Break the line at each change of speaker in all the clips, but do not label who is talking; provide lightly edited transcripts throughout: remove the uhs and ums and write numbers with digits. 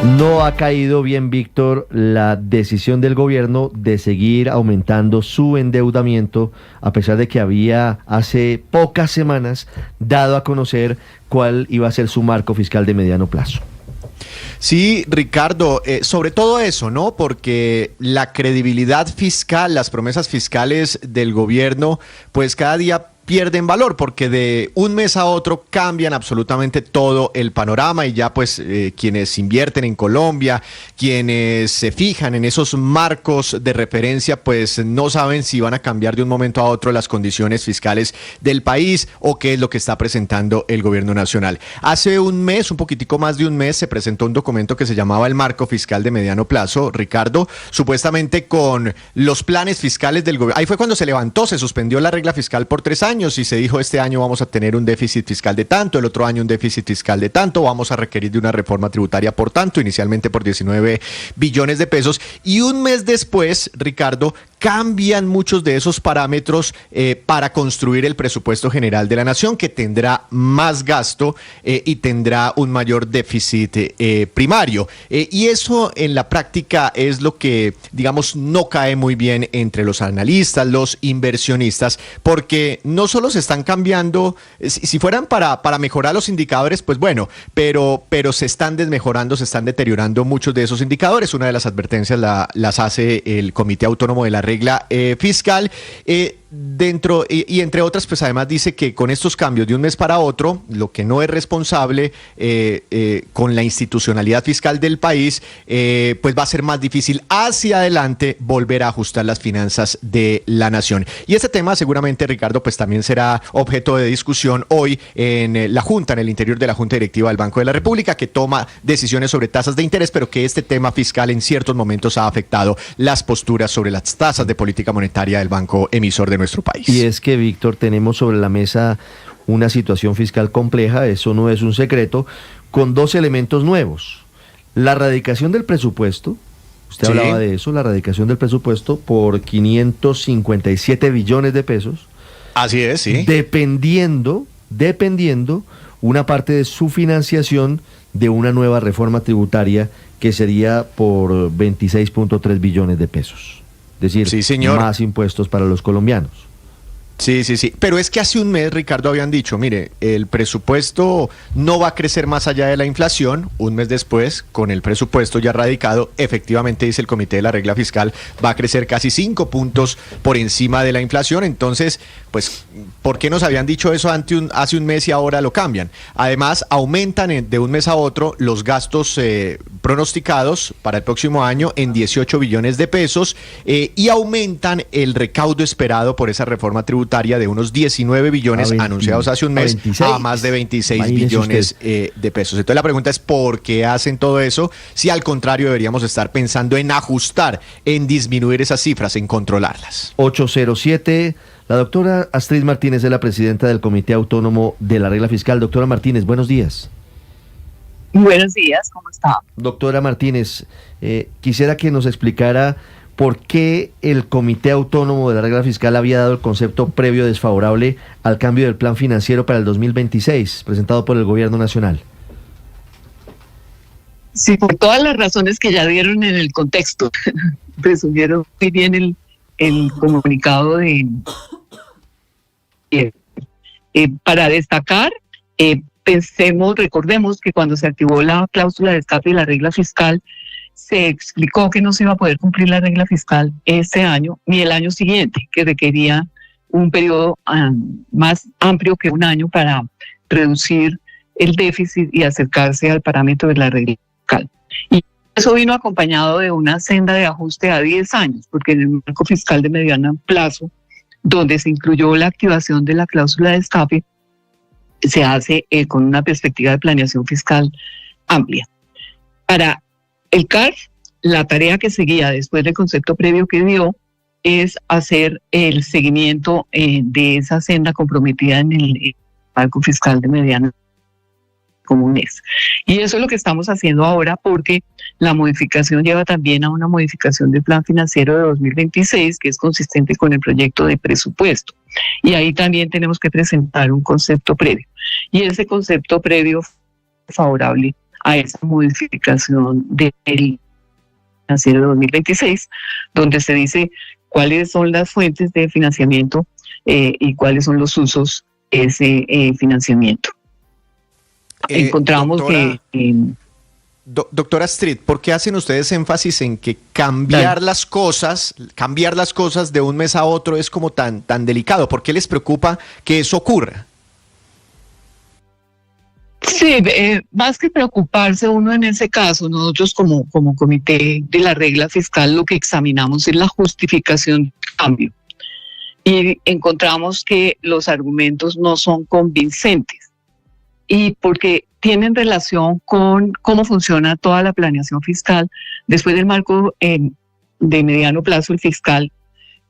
No ha caído bien, Víctor, la decisión del gobierno de seguir aumentando su endeudamiento, a pesar de que había hace pocas semanas dado a conocer cuál iba a ser su marco fiscal de mediano plazo.
Sí, Ricardo, sobre todo eso, ¿no? Porque la credibilidad fiscal, las promesas fiscales del gobierno, pues cada día pierden valor, porque de un mes a otro cambian absolutamente todo el panorama y ya pues quienes invierten en Colombia, quienes se fijan en esos marcos de referencia, pues no saben si van a cambiar de un momento a otro las condiciones fiscales del país o qué es lo que está presentando el gobierno nacional. Hace un mes, un poquitico más de un mes, se presentó un documento que se llamaba el Marco Fiscal de Mediano Plazo, Ricardo, supuestamente con los planes fiscales del gobierno. Ahí fue cuando se levantó, se suspendió la regla fiscal por 3 años y se dijo: este año vamos a tener un déficit fiscal de tanto, el otro año un déficit fiscal de tanto, vamos a requerir de una reforma tributaria por tanto, inicialmente por 19 billones de pesos, y un mes después, Ricardo, cambian muchos de esos parámetros para construir el presupuesto general de la nación, que tendrá más gasto y tendrá un mayor déficit primario. Y eso en la práctica es lo que, digamos, no cae muy bien entre los analistas, los inversionistas, porque no solo se están cambiando, si fueran para mejorar los indicadores, pues bueno, pero se están desmejorando, se están deteriorando muchos de esos indicadores. Una de las advertencias las hace el Comité Autónomo de la Regla Fiscal, dentro y entre otras, pues además dice que con estos cambios de un mes para otro, lo que no es responsable con la institucionalidad fiscal del país, pues va a ser más difícil hacia adelante volver a ajustar las finanzas de la nación. Y este tema seguramente, Ricardo, pues también será objeto de discusión hoy en la Junta, en el interior de la Junta Directiva del Banco de la República, que toma decisiones sobre tasas de interés, pero que este tema fiscal en ciertos momentos ha afectado las posturas sobre las tasas de política monetaria del banco emisor de nuestro país.
Y es que, Víctor, tenemos sobre la mesa una situación fiscal compleja, eso no es un secreto, con 2 elementos nuevos. La radicación del presupuesto, usted hablaba de eso, la radicación del presupuesto por 557 billones de pesos.
Así es, sí.
Dependiendo una parte de su financiación de una nueva reforma tributaria que sería por 26.3 billones de pesos. Es decir, sí, señor, más impuestos para los colombianos.
Sí. Pero es que hace un mes, Ricardo, habían dicho: mire, el presupuesto no va a crecer más allá de la inflación. Un mes después, con el presupuesto ya radicado, efectivamente, dice el Comité de la Regla Fiscal, va a crecer casi 5 puntos por encima de la inflación. Entonces, pues, ¿por qué nos habían dicho eso hace un mes y ahora lo cambian? Además, aumentan de un mes a otro los gastos pronosticados para el próximo año en 18 billones de pesos y aumentan el recaudo esperado por esa reforma tributaria de unos 19 billones anunciados hace un mes a más de 26 billones de pesos. Entonces la pregunta es: ¿por qué hacen todo eso? Si al contrario deberíamos estar pensando en ajustar, en disminuir esas cifras, en controlarlas.
807, la doctora Astrid Martínez es la presidenta del Comité Autónomo de la Regla Fiscal. Doctora Martínez, buenos días.
Buenos días, ¿cómo está?
Doctora Martínez, quisiera que nos explicara por qué el Comité Autónomo de la Regla Fiscal había dado el concepto previo desfavorable al cambio del plan financiero para el 2026, presentado por el Gobierno Nacional.
Sí, por todas las razones que ya dieron en el contexto. Resumieron muy bien el comunicado de... para destacar, recordemos que cuando se activó la cláusula de escape y la regla fiscal, se explicó que no se iba a poder cumplir la regla fiscal este año ni el año siguiente, que requería un periodo más amplio que un año para reducir el déficit y acercarse al parámetro de la regla fiscal. Y eso vino acompañado de una senda de ajuste a 10 años, porque en el marco fiscal de mediano plazo, donde se incluyó la activación de la cláusula de escape, se hace con una perspectiva de planeación fiscal amplia. Para el CAR, la tarea que seguía después del concepto previo que dio es hacer el seguimiento de esa senda comprometida en el marco fiscal de mediano como un mes. Y eso es lo que estamos haciendo ahora, porque la modificación lleva también a una modificación del plan financiero de 2026, que es consistente con el proyecto de presupuesto. Y ahí también tenemos que presentar un concepto previo. Y ese concepto previo favorable a esa modificación del financiero 2026, donde se dice cuáles son las fuentes de financiamiento y cuáles son los usos de ese financiamiento. Encontramos
doctora,
que...
doctora Astrid, ¿por qué hacen ustedes énfasis en que cambiar las cosas de un mes a otro es como tan delicado? ¿Por qué les preocupa que eso ocurra?
Sí, más que preocuparse uno en ese caso, nosotros como comité de la regla fiscal lo que examinamos es la justificación del cambio y encontramos que los argumentos no son convincentes y porque tienen relación con cómo funciona toda la planeación fiscal. Después del marco de mediano plazo, el fiscal,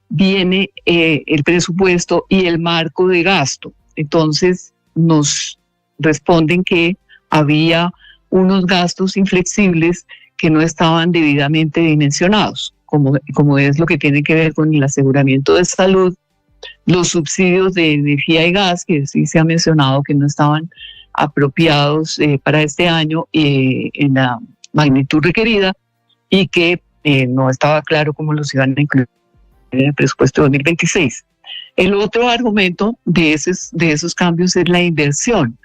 viene el presupuesto y el marco de gasto. Entonces nos responden que había unos gastos inflexibles que no estaban debidamente dimensionados, como es lo que tiene que ver con el aseguramiento de salud, los subsidios de energía y gas, que sí se ha mencionado que no estaban apropiados para este año en la magnitud requerida y que no estaba claro cómo los iban a incluir en el presupuesto 2026. El otro argumento de esos cambios es la inversión.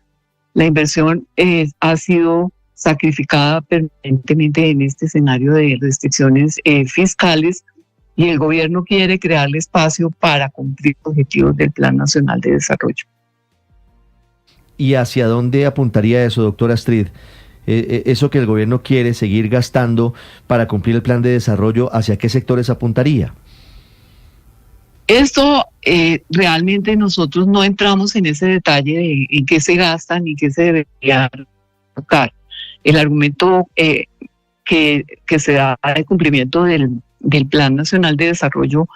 La inversión ha sido sacrificada permanentemente en este escenario de restricciones fiscales y el gobierno quiere crearle espacio para cumplir los objetivos del Plan Nacional de Desarrollo.
¿Y hacia dónde apuntaría eso, doctora Astrid? Eso que el gobierno quiere seguir gastando para cumplir el plan de desarrollo, ¿hacia qué sectores apuntaría?
Esto realmente nosotros no entramos en ese detalle de en qué se gasta ni qué se debería tocar. El argumento que se da al cumplimiento del Plan Nacional de Desarrollo,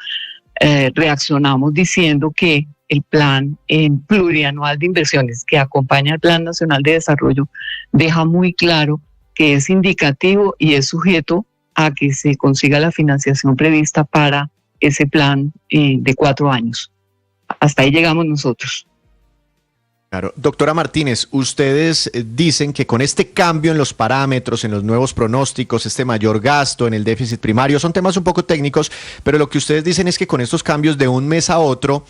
reaccionamos diciendo que el plan plurianual de inversiones que acompaña al Plan Nacional de Desarrollo deja muy claro que es indicativo y es sujeto a que se consiga la financiación prevista para ese plan de 4 años. Hasta ahí llegamos nosotros.
Claro. Doctora Martínez, ustedes dicen que con este cambio en los parámetros, en los nuevos pronósticos, este mayor gasto en el déficit primario, son temas un poco técnicos, pero lo que ustedes dicen es que con estos cambios de un mes a otro,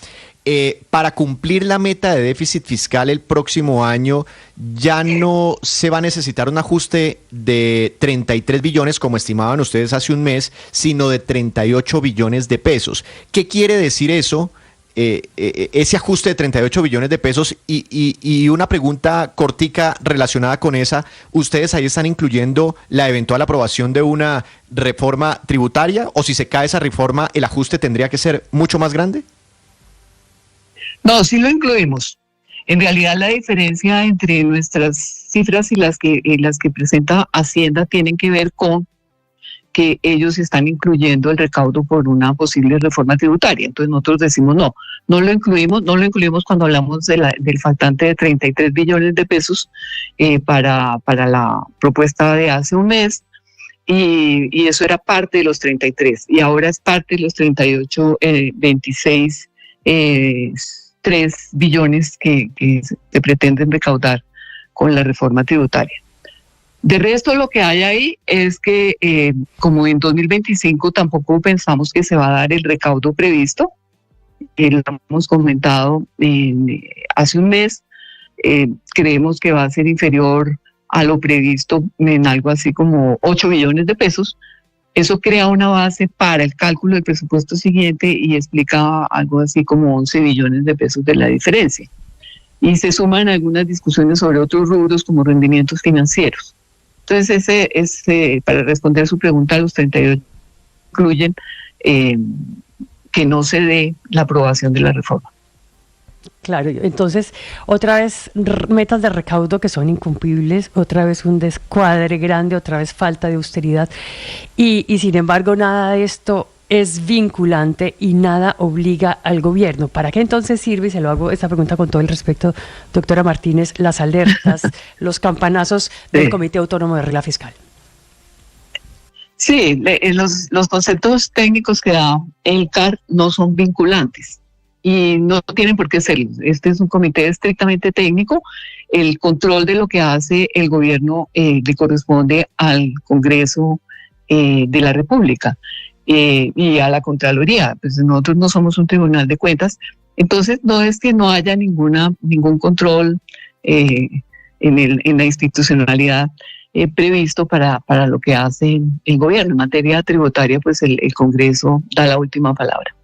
para cumplir la meta de déficit fiscal el próximo año, ya no se va a necesitar un ajuste de 33 billones, como estimaban ustedes hace un mes, sino de 38 billones de pesos. ¿Qué quiere decir eso? Ese ajuste de 38 billones de pesos y una pregunta cortica relacionada con esa, ¿ustedes ahí están incluyendo la eventual aprobación de una reforma tributaria o si se cae esa reforma el ajuste tendría que ser mucho más grande?
No, sí lo incluimos. En realidad la diferencia entre nuestras cifras y las que presenta Hacienda tienen que ver con que ellos están incluyendo el recaudo por una posible reforma tributaria. Entonces nosotros decimos no lo incluimos cuando hablamos del faltante de 33 billones de pesos para la propuesta de hace un mes y eso era parte de los 33 y ahora es parte de los 38, 26, 3 billones que se pretenden recaudar con la reforma tributaria. De resto, lo que hay ahí es que, como en 2025 tampoco pensamos que se va a dar el recaudo previsto, lo hemos comentado hace un mes, creemos que va a ser inferior a lo previsto en algo así como 8 billones de pesos. Eso crea una base para el cálculo del presupuesto siguiente y explica algo así como 11 billones de pesos de la diferencia. Y se suman algunas discusiones sobre otros rubros como rendimientos financieros. Entonces, para responder su pregunta, los 38 incluyen que no se dé la aprobación de la reforma.
Claro, entonces otra vez metas de recaudo que son incumplibles, otra vez un descuadre grande, otra vez falta de austeridad y sin embargo nada de esto es vinculante y nada obliga al gobierno. ¿Para qué entonces sirve, y se lo hago esta pregunta con todo el respeto, doctora Martínez, las alertas, los campanazos del Comité Autónomo de Regla Fiscal?
Sí, los conceptos técnicos que da el CAR no son vinculantes. y no tienen por qué hacerlo. Este es un comité estrictamente técnico. El control de lo que hace el gobierno le corresponde al Congreso de la República y a la Contraloría. Pues nosotros no somos un tribunal de cuentas, entonces no es que no haya ningún control en la institucionalidad previsto para lo que hace el gobierno. En materia tributaria, pues el Congreso da la última palabra.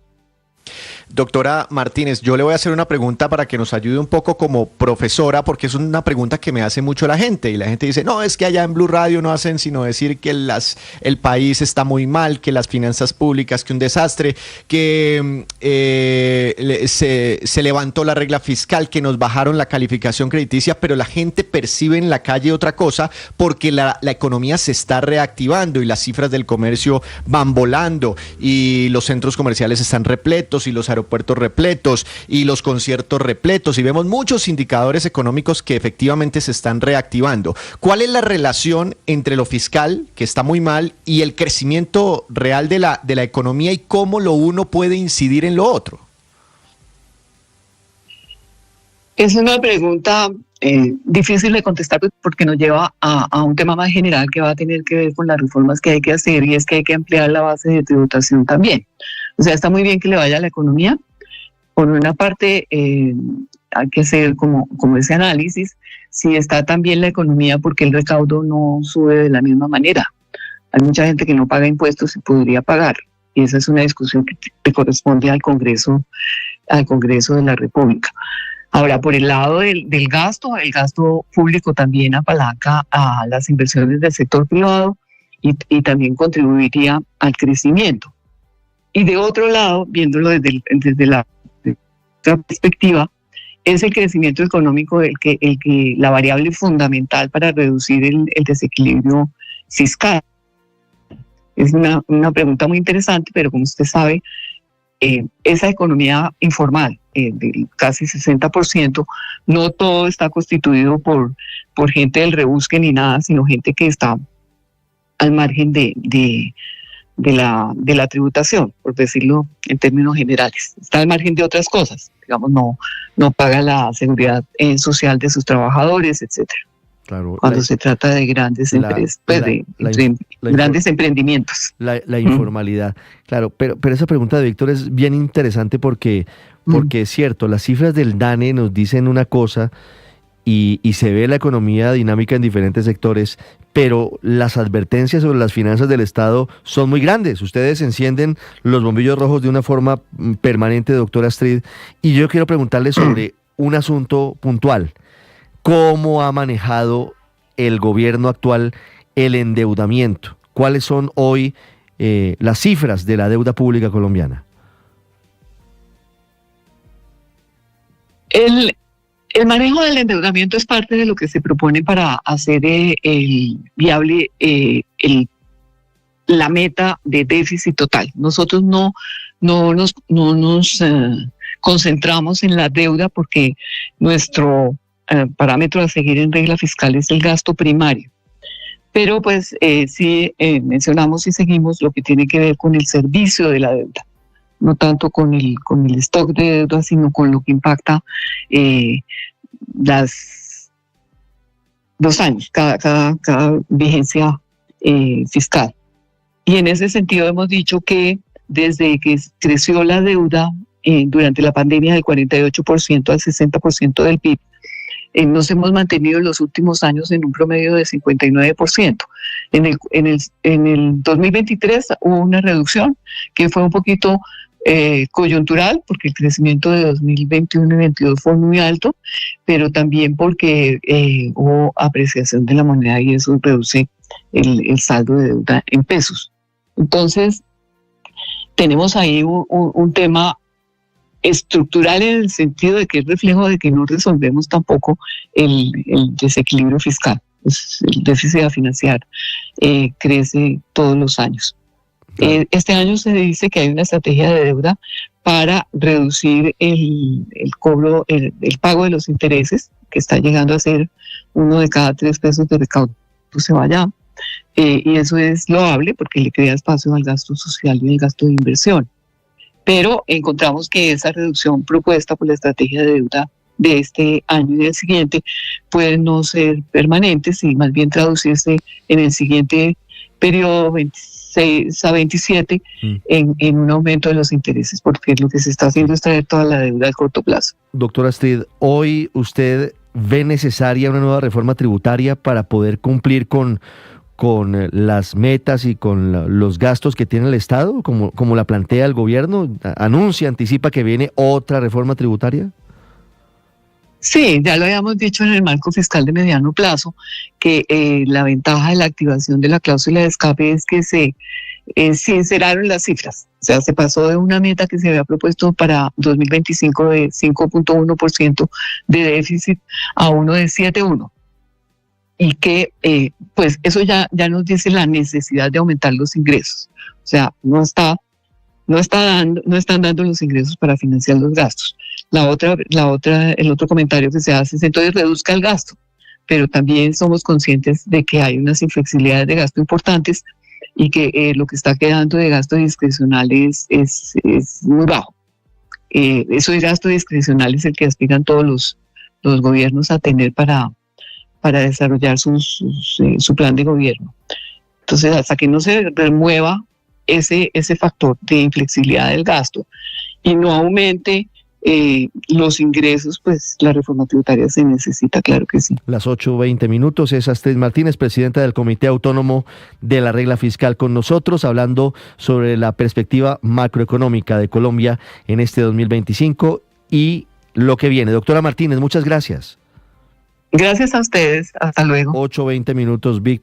Doctora Martínez, yo le voy a hacer una pregunta para que nos ayude un poco como profesora, porque es una pregunta que me hace mucho la gente, y la gente dice, no, es que allá en Blue Radio no hacen sino decir que el país está muy mal, que las finanzas públicas, que un desastre, que se levantó la regla fiscal, que nos bajaron la calificación crediticia, pero la gente percibe en la calle otra cosa, porque la economía se está reactivando y las cifras del comercio van volando y los centros comerciales están repletos y los aeropuertos repletos y los conciertos repletos, y vemos muchos indicadores económicos que efectivamente se están reactivando. ¿Cuál es la relación entre lo fiscal, que está muy mal, y el crecimiento real de la economía, y cómo lo uno puede incidir en lo otro?
Es una pregunta difícil de contestar porque nos lleva a un tema más general que va a tener que ver con las reformas que hay que hacer, y es que hay que ampliar la base de tributación también. O sea, está muy bien que le vaya a la economía. Por una parte, hay que hacer como ese análisis, si está tan bien la economía, porque el recaudo no sube de la misma manera. Hay mucha gente que no paga impuestos y podría pagar, y esa es una discusión que corresponde al Congreso de la República. Ahora, por el lado del gasto, el gasto público también apalanca a las inversiones del sector privado y también contribuiría al crecimiento. Y de otro lado, viéndolo desde la perspectiva, es el crecimiento económico la variable fundamental para reducir el desequilibrio fiscal. Es una pregunta muy interesante, pero como usted sabe, esa economía informal, del casi 60%, no todo está constituido por gente del rebusque ni nada, sino gente que está al margen de la tributación, por decirlo en términos generales. Está al margen de otras cosas, digamos, no paga la seguridad social de sus trabajadores, etcétera.
Claro,
cuando se trata de grandes empresas, grandes emprendimientos.
La informalidad, claro, pero esa pregunta de Víctor es bien interesante porque es cierto, las cifras del DANE nos dicen una cosa y se ve la economía dinámica en diferentes sectores, pero las advertencias sobre las finanzas del Estado son muy grandes. Ustedes encienden los bombillos rojos de una forma permanente, doctora Astrid, y yo quiero preguntarle sobre un asunto puntual. ¿Cómo ha manejado el gobierno actual el endeudamiento? ¿Cuáles son hoy las cifras de la deuda pública colombiana?
El manejo del endeudamiento es parte de lo que se propone para hacer viable la meta de déficit total. Nosotros no nos concentramos en la deuda porque nuestro parámetro a seguir en regla fiscal es el gasto primario. Pero pues sí mencionamos y seguimos lo que tiene que ver con el servicio de la deuda, no tanto con el stock de deuda, sino con lo que impacta las 2 años, cada vigencia fiscal. Y en ese sentido hemos dicho que desde que creció la deuda durante la pandemia del 48% al 60% del PIB, nos hemos mantenido en los últimos años en un promedio de 59%. En el 2023 hubo una reducción que fue un poquito coyuntural, porque el crecimiento de 2021 y 2022 fue muy alto, pero también porque hubo apreciación de la moneda y eso reduce el saldo de deuda en pesos. Entonces, tenemos ahí un tema estructural en el sentido de que es reflejo de que no resolvemos tampoco el desequilibrio fiscal. El déficit a financiar crece todos los años. Este año se dice que hay una estrategia de deuda para reducir el cobro, el pago de los intereses, que está llegando a ser 1 de cada 3 pesos de recaudo se vaya. Y eso es loable porque le crea espacio al gasto social y al gasto de inversión. pero encontramos que esa reducción propuesta por la estrategia de deuda de este año y del siguiente puede no ser permanente, sino más bien traducirse en el siguiente periodo 26 a 27 en un aumento de los intereses, porque lo que se está haciendo es traer toda la deuda al corto plazo.
Doctora Astrid, ¿hoy usted ve necesaria una nueva reforma tributaria para poder cumplir con las metas y con los gastos que tiene el Estado, como la plantea el gobierno? ¿Anticipa que viene otra reforma tributaria?
Sí, ya lo habíamos dicho en el marco fiscal de mediano plazo, que la ventaja de la activación de la cláusula de escape es que se sinceraron las cifras. O sea, se pasó de una meta que se había propuesto para 2025 de 5.1% de déficit a uno de 7.1%. Y que pues eso ya nos dice la necesidad de aumentar los ingresos. O sea, no están dando los ingresos para financiar los gastos. El otro comentario que se hace es: entonces reduzca el gasto, pero también somos conscientes de que hay unas inflexibilidades de gasto importantes y que lo que está quedando de gasto discrecional es muy bajo. Eso de gasto discrecional es el que aspiran todos los gobiernos a tener para desarrollar su plan de gobierno. Entonces, hasta que no se remueva ese factor de inflexibilidad del gasto y no aumente los ingresos, pues la reforma tributaria se necesita, claro que sí.
Las 8:20 es Astrid Martínez, presidenta del Comité Autónomo de la Regla Fiscal, con nosotros, hablando sobre la perspectiva macroeconómica de Colombia en este 2025 y lo que viene. Doctora Martínez, muchas gracias.
Gracias a ustedes, hasta luego.
8:20, Víctor.